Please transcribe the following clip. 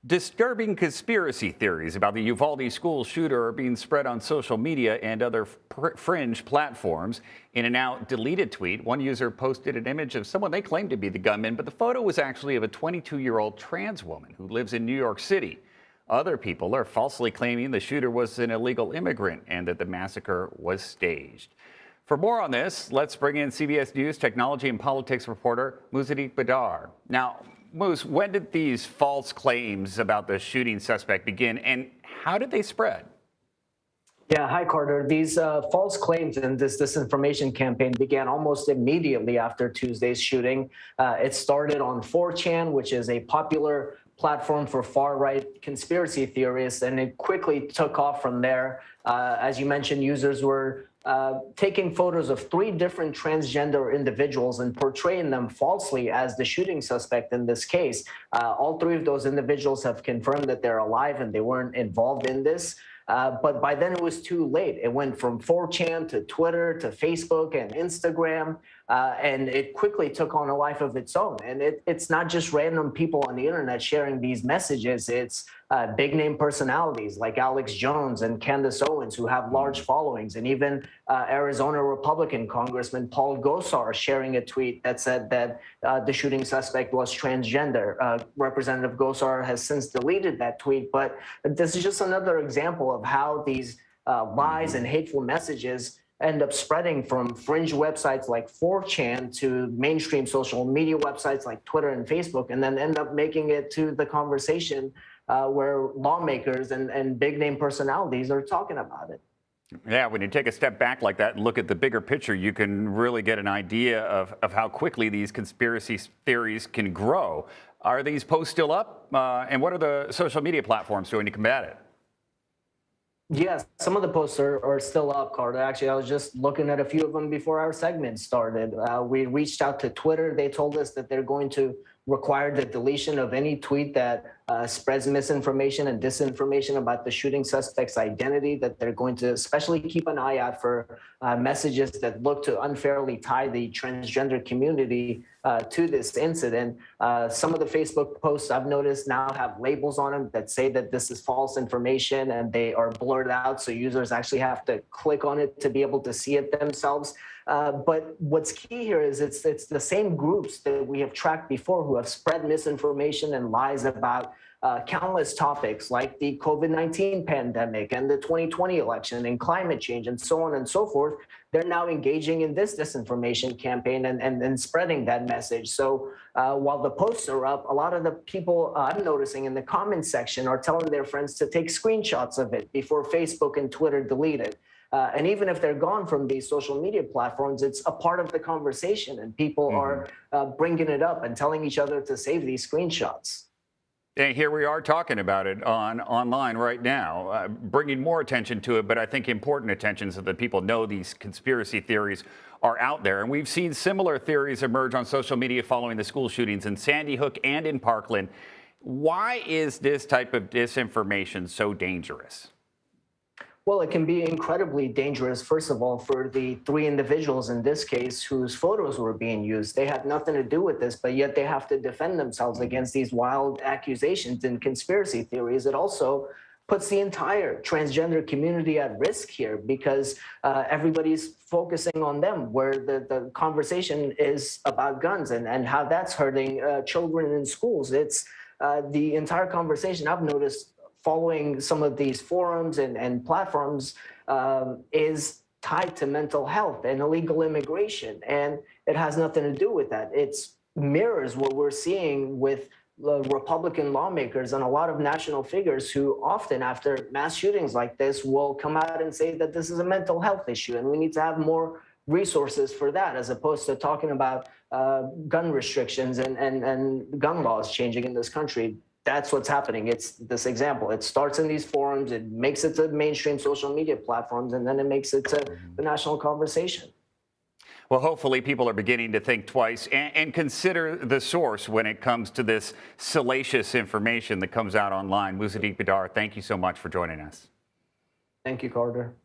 Disturbing conspiracy theories about the Uvalde school shooter are being spread on social media and other fringe platforms. In a now deleted tweet, one user posted an image of someone they claimed to be the gunman, but the photo was actually of a 22-year-old trans woman who lives in New York City. Other people are falsely claiming the shooter was an illegal immigrant and that the massacre was staged. For more on this, let's bring in CBS News technology and politics reporter Muzadik Badar. Now, Moose, when did these false claims about the shooting suspect begin, and how did they spread? Yeah, hi, Carter. These false claims and this disinformation campaign began almost immediately after Tuesday's shooting. It started on 4chan, which is a popular platform for far-right conspiracy theorists, and it quickly took off from there. As you mentioned, users were taking photos of 3 different transgender individuals and portraying them falsely as the shooting suspect in this case. All 3 of those individuals have confirmed that they're alive and they weren't involved in this. But by then it was too late. It went from 4chan to Twitter to Facebook and Instagram, and it quickly took on a life of its own. And it's not just random people on the internet sharing these messages. It's big name personalities like Alex Jones and Candace Owens, who have large followings, and even Arizona Republican Congressman Paul Gosar sharing a tweet that said that the shooting suspect was transgender. Representative Gosar has since deleted that tweet, but this is just another example of how these lies and hateful messages end up spreading from fringe websites like 4chan to mainstream social media websites like Twitter and Facebook, and then end up making it to the conversation where lawmakers and big name personalities are talking about it. Yeah, when you take a step back like that and look at the bigger picture, you can really get an idea of how quickly these conspiracy theories can grow. Are these posts still up? And what are the social media platforms doing to combat it? Yes, some of the posts are still up, Carter. Actually, I was just looking at a few of them before our segment started. We reached out to Twitter. They told us that they're going to require the deletion of any tweet that spreads misinformation and disinformation about the shooting suspect's identity, that they're going to especially keep an eye out for messages that look to unfairly tie the transgender community to this incident. Some of the Facebook posts I've noticed now have labels on them that say that this is false information, and they are blurred out, so users actually have to click on it to be able to see it themselves. But what's key here is it's the same groups that we have tracked before who have spread misinformation and lies about countless topics like the COVID-19 pandemic and the 2020 election and climate change and so on and so forth. They're now engaging in this disinformation campaign and spreading that message. So while the posts are up, a lot of the people I'm noticing in the comments section are telling their friends to take screenshots of it before Facebook and Twitter delete it. And even if they're gone from these social media platforms, it's a part of the conversation, and people are bringing it up and telling each other to save these screenshots. And here we are talking about it online right now, bringing more attention to it, but I think important attention so that people know these conspiracy theories are out there. And we've seen similar theories emerge on social media following the school shootings in Sandy Hook and in Parkland. Why is this type of disinformation so dangerous? Well, it can be incredibly dangerous, first of all, for the 3 individuals in this case whose photos were being used. They had nothing to do with this, but yet they have to defend themselves against these wild accusations and conspiracy theories. It also puts the entire transgender community at risk here because everybody's focusing on them, where the conversation is about guns and how that's hurting children in schools. It's the entire conversation I've noticed following some of these forums and platforms is tied to mental health and illegal immigration. And it has nothing to do with that. It mirrors what we're seeing with Republican lawmakers and a lot of national figures who often after mass shootings like this will come out and say that this is a mental health issue and we need to have more resources for that, as opposed to talking about gun restrictions and gun laws changing in this country. That's what's happening. It's this example. It starts in these forums, it makes it to mainstream social media platforms, and then it makes it to the national conversation. Well, hopefully people are beginning to think twice and consider the source when it comes to this salacious information that comes out online. Muzadik Badar, thank you so much for joining us. Thank you, Carter.